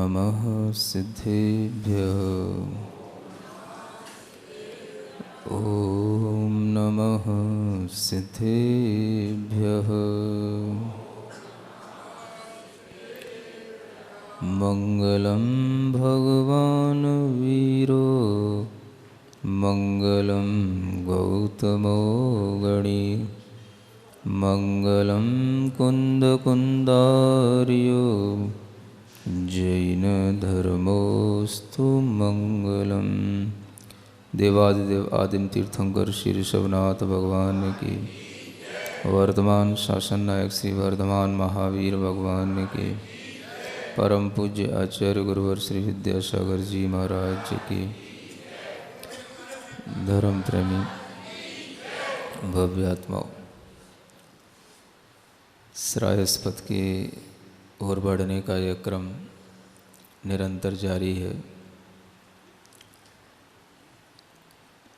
नमः सिद्धेभ्यः। ॐ नमः सिद्धेभ्यः। मंगलं भगवान् वीरो मंगलं गौतमो गणी मंगलं कुन्दकुन्दार्यो जैनधर्मोऽस्तु मंगलम्। देवादिदेव आदिम तीर्थंकर श्री ऋषभनाथ भगवान की, वर्तमान शासन नायक श्री वर्धमान महावीर भगवान की, परम पूज्य आचार्य गुरुवर श्री विद्यासागर जी महाराज की, धर्म प्रेमी भव्य आत्माओं, श्रायस्पद की ओर बढ़ने का यह क्रम निरंतर जारी है।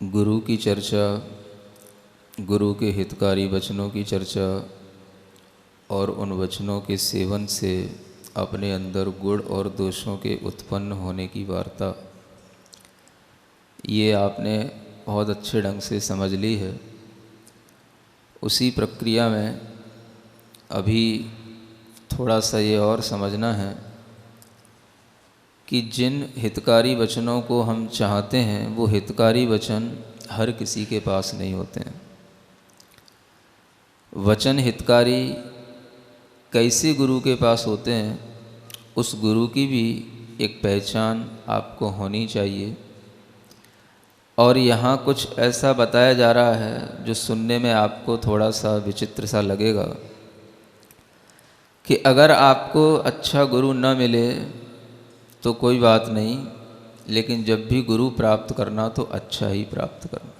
गुरु की चर्चा, गुरु के हितकारी वचनों की चर्चा और उन वचनों के सेवन से अपने अंदर गुण और दोषों के उत्पन्न होने की वार्ता, ये आपने बहुत अच्छे ढंग से समझ ली है। उसी प्रक्रिया में अभी थोड़ा सा ये और समझना है कि जिन हितकारी वचनों को हम चाहते हैं वो हितकारी वचन हर किसी के पास नहीं होते हैं। वचन हितकारी कैसे गुरु के पास होते हैं, उस गुरु की भी एक पहचान आपको होनी चाहिए। और यहाँ कुछ ऐसा बताया जा रहा है जो सुनने में आपको थोड़ा सा विचित्र सा लगेगा कि अगर आपको अच्छा गुरु न मिले तो कोई बात नहीं, लेकिन जब भी गुरु प्राप्त करना तो अच्छा ही प्राप्त करना।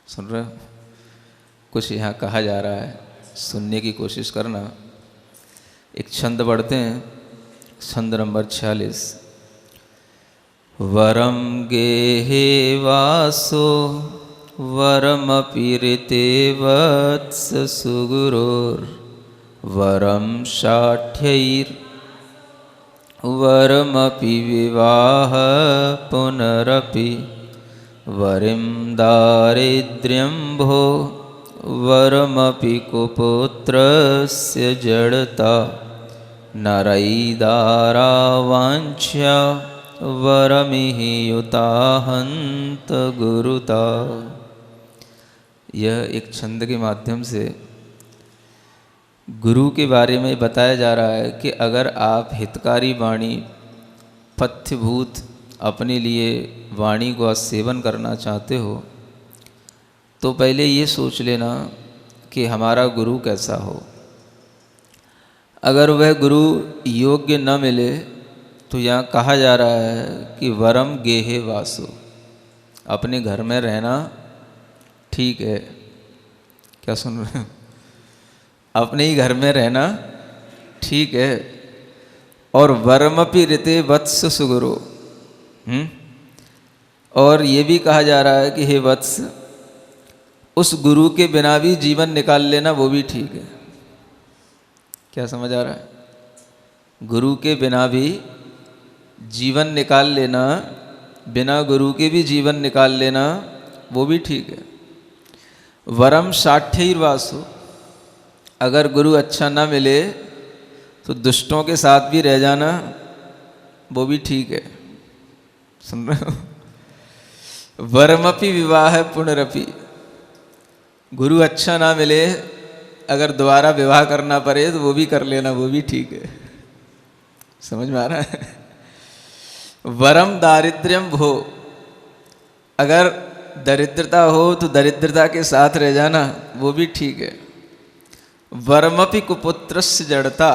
सुन रहे हो? कुछ यहाँ कहा जा रहा है, सुनने की कोशिश करना। एक छंद पढ़ते हैं, छंद नंबर 46। वरम गेहे वासो वरमपि ऋते वत्स सुगुरोर वरम शाठ्यैर वरमपि विवाह पुनरपि वरिं दारिद्र्यं भो वरमपि कुपुत्रस्य जड़ता नरैदारावाञ्छा वरमिहि युताहन्त गुरुता। यह एक छंद के माध्यम से गुरु के बारे में बताया जा रहा है कि अगर आप हितकारी वाणी, पथ्यभूत अपने लिए वाणी का सेवन करना चाहते हो तो पहले ये सोच लेना कि हमारा गुरु कैसा हो। अगर वह गुरु योग्य न मिले तो यहाँ कहा जा रहा है कि वरम गेहे वासो, अपने घर में रहना ठीक है। क्या सुन रहे हैं? अपने ही घर में रहना ठीक है। और वरमपि ऋते वत्स सुगुरो, और ये भी कहा जा रहा है कि हे वत्स, उस गुरु के बिना भी जीवन निकाल लेना वो भी ठीक है। क्या समझ आ रहा है? गुरु के बिना भी जीवन निकाल लेना, बिना गुरु के भी जीवन निकाल लेना वो भी ठीक है। वरम शाठ्यैर्वासो, अगर गुरु अच्छा ना मिले तो दुष्टों के साथ भी रह जाना वो भी ठीक है। सुन रहे हो? वरमपि विवाह पुनरपि, गुरु अच्छा ना मिले, अगर दोबारा विवाह करना पड़े तो वो भी कर लेना, वो भी ठीक है। समझ में आ रहा है? वरम दारिद्र्यम भो, अगर दरिद्रता हो तो दरिद्रता के साथ रह जाना वो भी ठीक है। वरमपि कुपुत्रस्य जड़ता,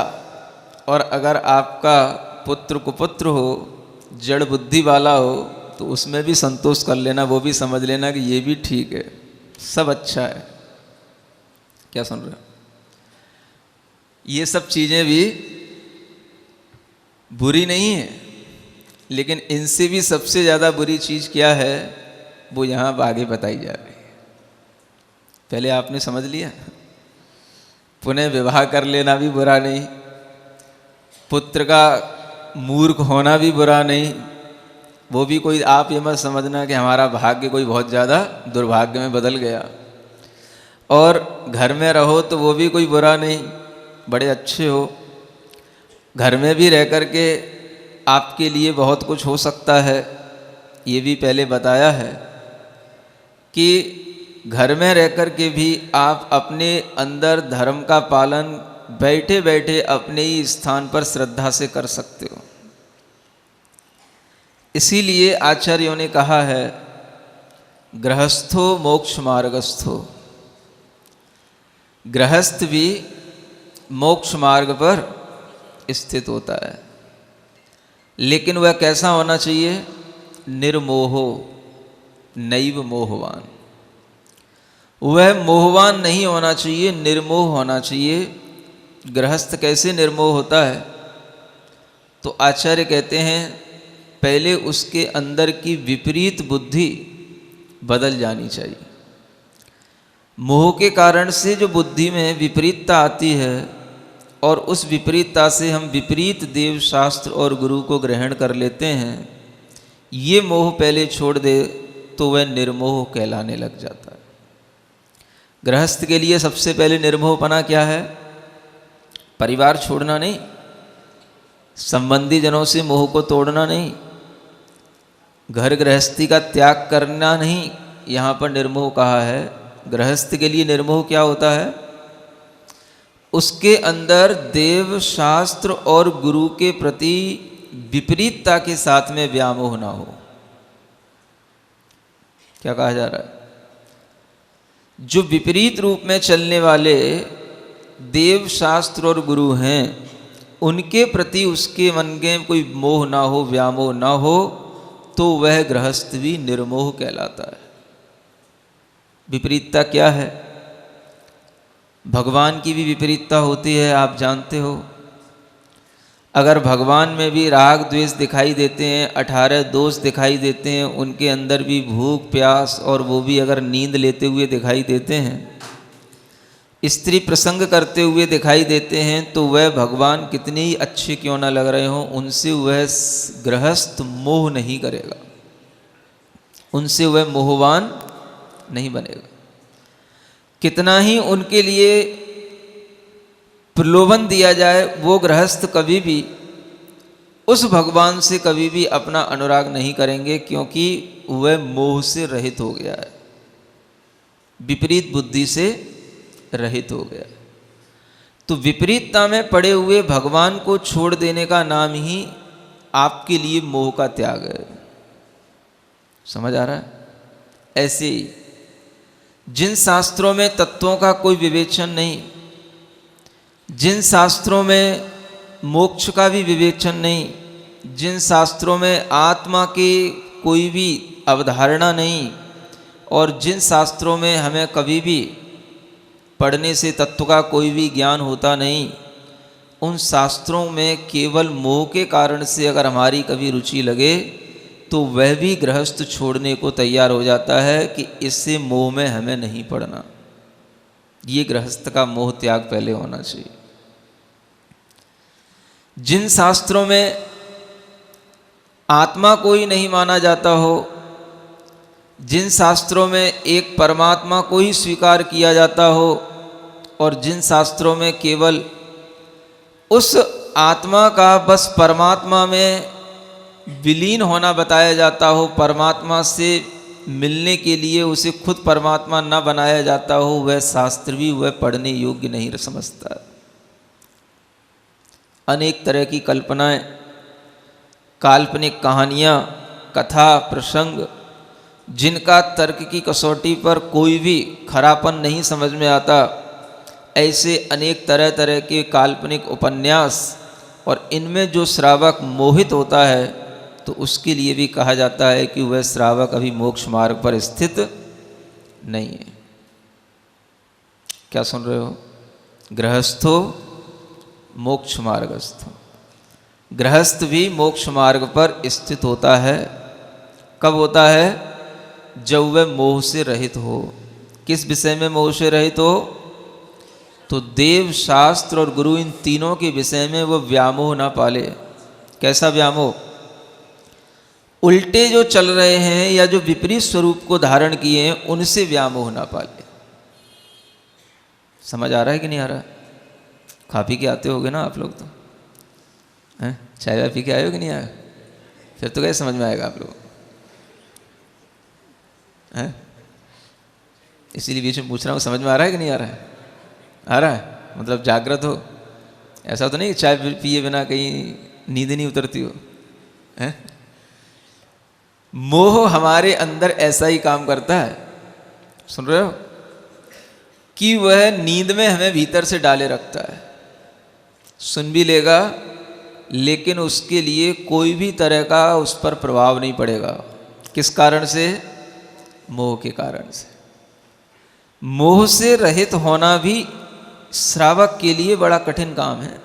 और अगर आपका पुत्र कुपुत्र हो, जड़ बुद्धि वाला हो तो उसमें भी संतोष कर लेना, वो भी समझ लेना कि ये भी ठीक है, सब अच्छा है। क्या सुन रहे हो? ये सब चीज़ें भी बुरी नहीं है, लेकिन इनसे भी सबसे ज़्यादा बुरी चीज़ क्या है वो यहाँ आगे बताई जा रही है। पहले आपने समझ लिया, पुनः विवाह कर लेना भी बुरा नहीं, पुत्र का मूर्ख होना भी बुरा नहीं, वो भी कोई आप ये मत समझना कि हमारा भाग्य कोई बहुत ज़्यादा दुर्भाग्य में बदल गया। और घर में रहो तो वो भी कोई बुरा नहीं, बड़े अच्छे हो। घर में भी रह कर के आपके लिए बहुत कुछ हो सकता है, ये भी पहले बताया है कि घर में रह कर के भी आप अपने अंदर धर्म का पालन बैठे बैठे अपने ही स्थान पर श्रद्धा से कर सकते हो। इसीलिए आचार्यों ने कहा है गृहस्थो मोक्ष मार्गस्थो, गृहस्थ भी मोक्ष मार्ग पर स्थित होता है, लेकिन वह कैसा होना चाहिए? निर्मोहो नैव मोहवान। वह मोहवान नहीं होना चाहिए, निर्मोह होना चाहिए। गृहस्थ कैसे निर्मोह होता है? तो आचार्य कहते हैं पहले उसके अंदर की विपरीत बुद्धि बदल जानी चाहिए। मोह के कारण से जो बुद्धि में विपरीतता आती है और उस विपरीतता से हम विपरीत देव शास्त्र और गुरु को ग्रहण कर लेते हैं, ये मोह पहले छोड़ दे तो वह निर्मोह कहलाने लग जाता है। गृहस्थ के लिए सबसे पहले निर्मोहपना क्या है? परिवार छोड़ना नहीं, संबंधी जनों से मोह को तोड़ना नहीं, घर गृहस्थी का त्याग करना नहीं। यहाँ पर निर्मोह कहा है। गृहस्थ के लिए निर्मोह क्या होता है? उसके अंदर देव शास्त्र और गुरु के प्रति विपरीतता के साथ में व्यामोह ना हो। क्या कहा जा रहा है? जो विपरीत रूप में चलने वाले देव शास्त्र और गुरु हैं, उनके प्रति उसके मन में कोई मोह ना हो, व्यामोह ना हो, तो वह गृहस्थ भी निर्मोह कहलाता है। विपरीतता क्या है? भगवान की भी विपरीतता होती है, आप जानते हो। अगर भगवान में भी राग द्वेष दिखाई देते हैं, 18 दोष दिखाई देते हैं, उनके अंदर भी भूख प्यास और वो भी अगर नींद लेते हुए दिखाई देते हैं, स्त्री प्रसंग करते हुए दिखाई देते हैं, तो वह भगवान कितने ही अच्छे क्यों ना लग रहे हों, उनसे वह गृहस्थ मोह नहीं करेगा, उनसे वह मोहवान नहीं बनेगा। कितना ही उनके लिए प्रलोभन दिया जाए, वो गृहस्थ कभी भी उस भगवान से कभी भी अपना अनुराग नहीं करेंगे, क्योंकि वह मोह से रहित हो गया है, विपरीत बुद्धि से रहित हो गया। तो विपरीतता में पड़े हुए भगवान को छोड़ देने का नाम ही आपके लिए मोह का त्याग है। समझ आ रहा है? ऐसे ही जिन शास्त्रों में तत्वों का कोई विवेचन नहीं, जिन शास्त्रों में मोक्ष का भी विवेचन नहीं, जिन शास्त्रों में आत्मा की कोई भी अवधारणा नहीं, और जिन शास्त्रों में हमें कभी भी पढ़ने से तत्व का कोई भी ज्ञान होता नहीं, उन शास्त्रों में केवल मोह के कारण से अगर हमारी कभी रुचि लगे, तो वह भी गृहस्थ छोड़ने को तैयार हो जाता है कि इससे मोह में हमें नहीं पड़ना। ये गृहस्थ का मोह त्याग पहले होना चाहिए। जिन शास्त्रों में आत्मा को ही नहीं माना जाता हो, जिन शास्त्रों में एक परमात्मा को ही स्वीकार किया जाता हो, और जिन शास्त्रों में केवल उस आत्मा का बस परमात्मा में विलीन होना बताया जाता हो, परमात्मा से मिलने के लिए उसे खुद परमात्मा न बनाया जाता हो, वह शास्त्र भी वह पढ़ने योग्य नहीं समझता। अनेक तरह की कल्पनाएं, काल्पनिक कहानियाँ, कथा प्रसंग, जिनका तर्क की कसौटी पर कोई भी खरापन नहीं समझ में आता, ऐसे अनेक तरह तरह के काल्पनिक उपन्यास, और इनमें जो श्रावक मोहित होता है, तो उसके लिए भी कहा जाता है कि वह श्रावक अभी मोक्ष मार्ग पर स्थित नहीं है। क्या सुन रहे हो? गृहस्थो मोक्ष मार्गस्थो। गृहस्थ भी मोक्ष मार्ग पर स्थित होता है। कब होता है? जब वह मोह से रहित हो। किस विषय में मोह से रहित हो? तो देव शास्त्र और गुरु, इन तीनों के विषय में वह व्यामोह ना पाले, कैसा व्यामोह? उल्टे जो चल रहे हैं या जो विपरीत स्वरूप को धारण किए हैं उनसे व्यामोह ना पाले। समझ आ रहा है कि नहीं आ रहा? खा पी के आते होगे ना आप लोग, तो हैं? चाय वाय पी के आए हो कि नहीं आए? फिर तो कैसे समझ में आएगा आप लोग हैं? इसीलिए बीच में पूछ रहा हूँ, समझ में आ रहा है कि नहीं आ रहा है? आ रहा है, मतलब जागृत हो। ऐसा तो नहीं कि चाय पिए बिना कहीं नींद नहीं उतरती हो, हैं? मोह हमारे अंदर ऐसा ही काम करता है, सुन रहे हो, कि वह नींद में हमें भीतर से डाले रखता है। सुन भी लेगा लेकिन उसके लिए कोई भी तरह का उस पर प्रभाव नहीं पड़ेगा। किस कारण से? मोह के कारण से। मोह से रहित होना भी श्रावक के लिए बड़ा कठिन काम है।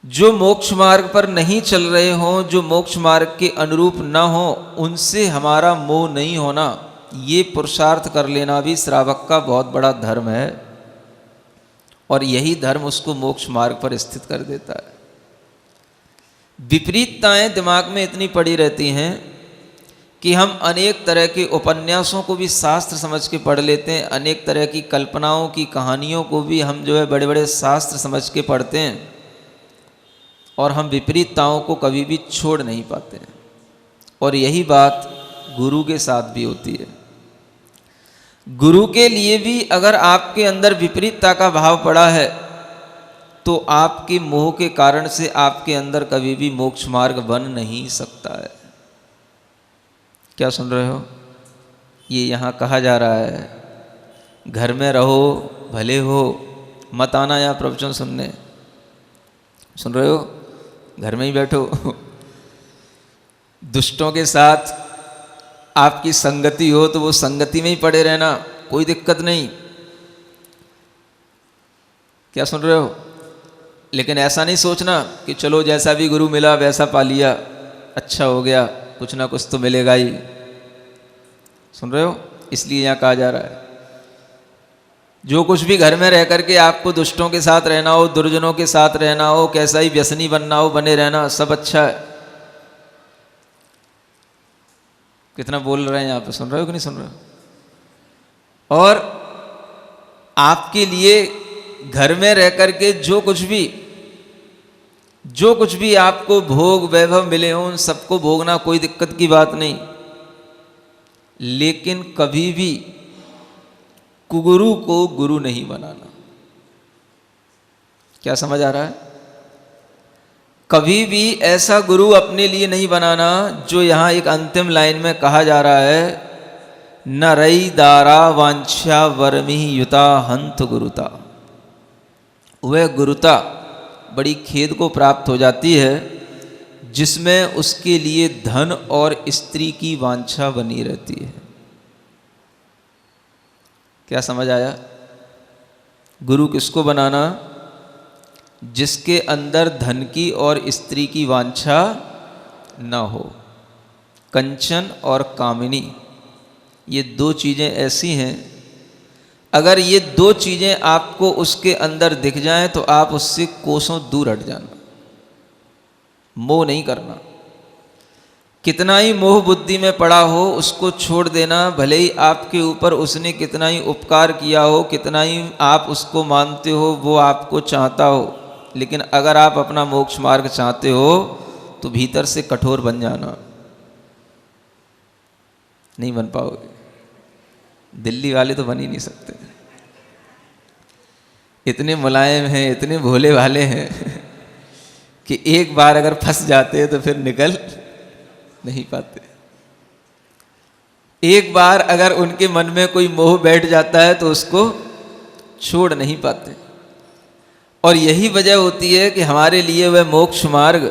जो मोक्ष मार्ग पर नहीं चल रहे हों, जो मोक्ष मार्ग के अनुरूप न हो, उनसे हमारा मोह नहीं होना, ये पुरुषार्थ कर लेना भी श्रावक का बहुत बड़ा धर्म है। और यही धर्म उसको मोक्ष मार्ग पर स्थित कर देता है। विपरीतताएं दिमाग में इतनी पड़ी रहती हैं कि हम अनेक तरह के उपन्यासों को भी शास्त्र समझ के पढ़ लेते हैं, अनेक तरह की कल्पनाओं की कहानियों को भी हम जो है बड़े बड़े शास्त्र समझ के पढ़ते हैं, और हम विपरीतताओं को कभी भी छोड़ नहीं पाते हैं। और यही बात गुरु के साथ भी होती है। गुरु के लिए भी अगर आपके अंदर विपरीतता का भाव पड़ा है तो आपके मोह के कारण से आपके अंदर कभी भी मोक्ष मार्ग बन नहीं सकता है। क्या सुन रहे हो? ये यहाँ कहा जा रहा है, घर में रहो भले हो, मत आना यहाँ प्रवचन सुनने। सुन रहे हो? घर में ही बैठो। दुष्टों के साथ आपकी संगति हो तो वो संगति में ही पड़े रहना, कोई दिक्कत नहीं। क्या सुन रहे हो? लेकिन ऐसा नहीं सोचना कि चलो जैसा भी गुरु मिला वैसा पा लिया, अच्छा हो गया, कुछ ना कुछ तो मिलेगा ही। सुन रहे हो? इसलिए यहाँ कहा जा रहा है, जो कुछ भी घर में रह करके आपको दुष्टों के साथ रहना हो, दुर्जनों के साथ रहना हो, कैसा ही व्यसनी बनना हो, बने रहना, सब अच्छा है। कितना बोल रहे हैं यहाँ पे, सुन रहे हो कि नहीं सुन रहे हो? और आपके लिए घर में रह करके जो कुछ भी आपको भोग वैभव मिले हों, उन सबको भोगना कोई दिक्कत की बात नहीं। लेकिन कभी भी कुगुरु को गुरु नहीं बनाना। क्या समझ आ रहा है? कभी भी ऐसा गुरु अपने लिए नहीं बनाना जो यहाँ एक अंतिम लाइन में कहा जा रहा है, न रई दारा वांछा वर्मि युता हंत गुरुता। वह गुरुता बड़ी खेद को प्राप्त हो जाती है जिसमें उसके लिए धन और स्त्री की वांछा बनी रहती है। क्या समझ आया? गुरु किसको बनाना? जिसके अंदर धन की और स्त्री की वांछा न हो। कंचन और कामिनी, ये दो चीज़ें ऐसी हैं, अगर ये दो चीज़ें आपको उसके अंदर दिख जाएं तो आप उससे कोसों दूर हट जाना, मोह नहीं करना। कितना ही मोह बुद्धि में पड़ा हो उसको छोड़ देना। भले ही आपके ऊपर उसने कितना ही उपकार किया हो, कितना ही आप उसको मानते हो, वो आपको चाहता हो, लेकिन अगर आप अपना मोक्ष मार्ग चाहते हो तो भीतर से कठोर बन जाना। नहीं बन पाओगे। दिल्ली वाले तो बन ही नहीं सकते, इतने मुलायम हैं, इतने भोले वाले हैं कि एक बार अगर फंस जाते हैं तो फिर निकल नहीं पाते। एक बार अगर उनके मन में कोई मोह बैठ जाता है तो उसको छोड़ नहीं पाते। और यही वजह होती है कि हमारे लिए वह मोक्ष मार्ग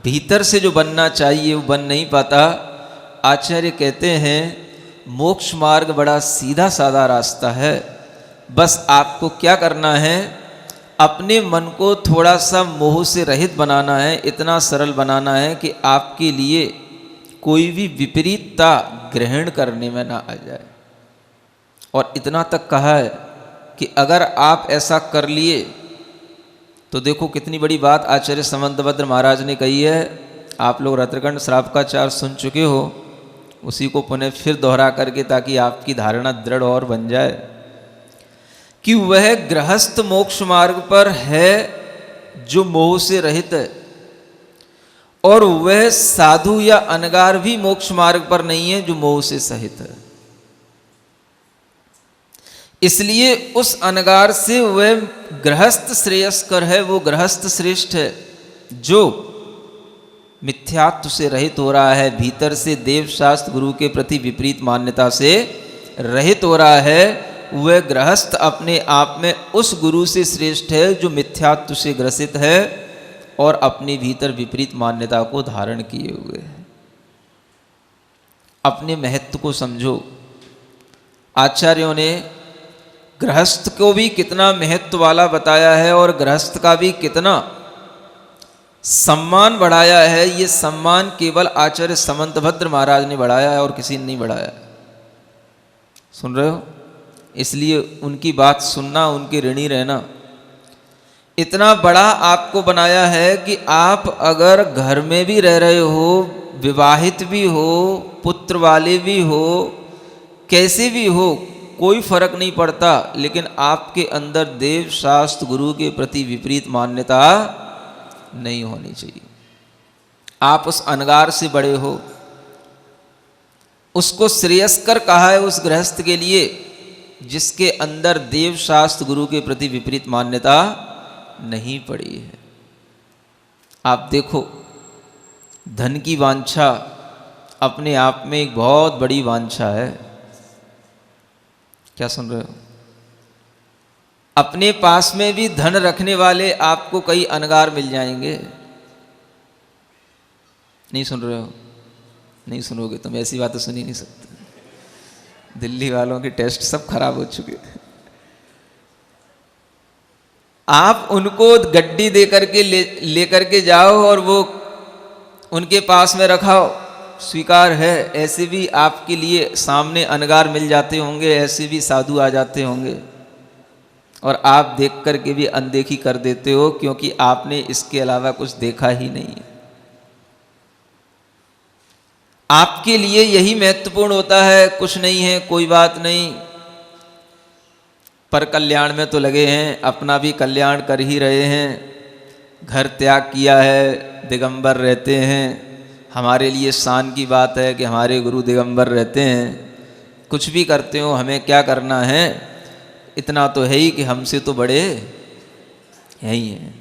भीतर से जो बनना चाहिए वो बन नहीं पाता। आचार्य कहते हैं मोक्ष मार्ग बड़ा सीधा साधा रास्ता है। बस आपको क्या करना है, अपने मन को थोड़ा सा मोह से रहित बनाना है, इतना सरल बनाना है कि आपके लिए कोई भी विपरीतता ग्रहण करने में ना आ जाए। और इतना तक कहा है कि अगर आप ऐसा कर लिए तो देखो कितनी बड़ी बात आचार्य समंतभद्र महाराज ने कही है। आप लोग रत्रकंड श्रावकाचार सुन चुके हो, उसी को पुनः फिर दोहरा करके, ताकि आपकी धारणा दृढ़ और बन जाए कि वह गृहस्थ मोक्ष मार्ग पर है जो मोह से रहित है, और वह साधु या अनगार भी मोक्ष मार्ग पर नहीं है जो मोह से सहित है। इसलिए उस अनगार से वह गृहस्थ श्रेयस्कर है, वो गृहस्थ श्रेष्ठ है जो मिथ्यात्व से रहित हो रहा है, भीतर से देव शास्त्र गुरु के प्रति विपरीत मान्यता से रहित हो रहा है। वह गृहस्थ अपने आप में उस गुरु से श्रेष्ठ है जो मिथ्यात्व से ग्रसित है और अपने भीतर विपरीत मान्यता को धारण किए हुए है। अपने महत्व को समझो। आचार्यों ने गृहस्थ को भी कितना महत्व वाला बताया है और गृहस्थ का भी कितना सम्मान बढ़ाया है। ये सम्मान केवल आचार्य समंतभद्र महाराज ने बढ़ाया है और किसी ने नहीं बढ़ाया। सुन रहे हो? इसलिए उनकी बात सुनना, उनके ऋणी रहना। इतना बड़ा आपको बनाया है कि आप अगर घर में भी रह रहे हो, विवाहित भी हो, पुत्र वाले भी हो, कैसे भी हो, कोई फर्क नहीं पड़ता, लेकिन आपके अंदर देव शास्त्र गुरु के प्रति विपरीत मान्यता नहीं होनी चाहिए। आप उस अनगार से बड़े हो। उसको श्रेयस्कर कहा है उस गृहस्थ के लिए जिसके अंदर देव शास्त्र गुरु के प्रति विपरीत मान्यता नहीं पड़ी है। आप देखो, धन की वांछा अपने आप में एक बहुत बड़ी वांछा है। क्या सुन रहे हो? अपने पास में भी धन रखने वाले आपको कई अनगार मिल जाएंगे। नहीं सुन रहे हो? नहीं सुनोगे तुम, ऐसी बातें सुन ही नहीं सकते। दिल्ली वालों के टेस्ट सब खराब हो चुके। आप उनको गड्डी दे करके लेकर के जाओ और वो उनके पास में रखाओ, स्वीकार है। ऐसे भी आपके लिए सामने अनगार मिल जाते होंगे, ऐसे भी साधु आ जाते होंगे, और आप देख करके भी अनदेखी कर देते हो क्योंकि आपने इसके अलावा कुछ देखा ही नहीं है। आपके लिए यही महत्वपूर्ण होता है। कुछ नहीं है, कोई बात नहीं, पर कल्याण में तो लगे हैं, अपना भी कल्याण कर ही रहे हैं। घर त्याग किया है, दिगंबर रहते हैं। हमारे लिए शान की बात है कि हमारे गुरु दिगंबर रहते हैं। कुछ भी करते हो, हमें क्या करना है? इतना तो है ही कि हमसे तो बड़े हैं ही हैं।